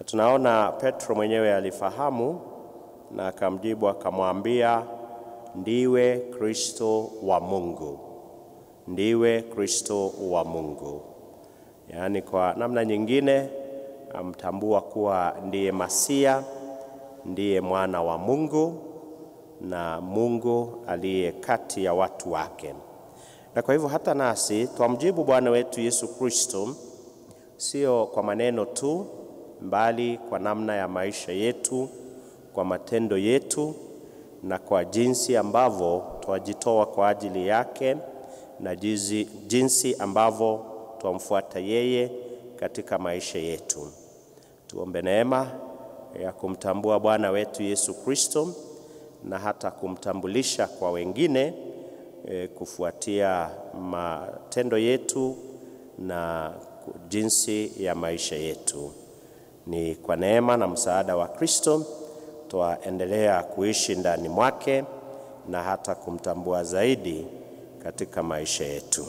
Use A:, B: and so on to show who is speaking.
A: Tunaona Petro mwenyewe alifahamu na akamjibu akamwambia, ndiwe Kristo wa Mungu. Ndiwe Kristo wa Mungu. Yaani kwa namna nyingine amtambua kuwa ndiye Masia, ndiye mwana wa Mungu na Mungu aliye kati ya watu wake. Na kwa hivyo hata nasi twamjibu Bwana wetu Yesu Kristo sio kwa maneno tu, bali kwa namna ya maisha yetu, kwa matendo yetu na kwa jinsi ambavyo twajitoa kwa ajili yake na jinsi ambavyo twamfuata yeye katika maisha yetu. Tuombe neema ya kumtambua Bwana wetu Yesu Kristo na hata kumtambulisha kwa wengine kufuatia matendo yetu na jinsi ya maisha yetu. Ni kwa neema na msaada wa Kristo twaendelea kuishi ndani mwake na hata kumtambua zaidi katika maisha yetu.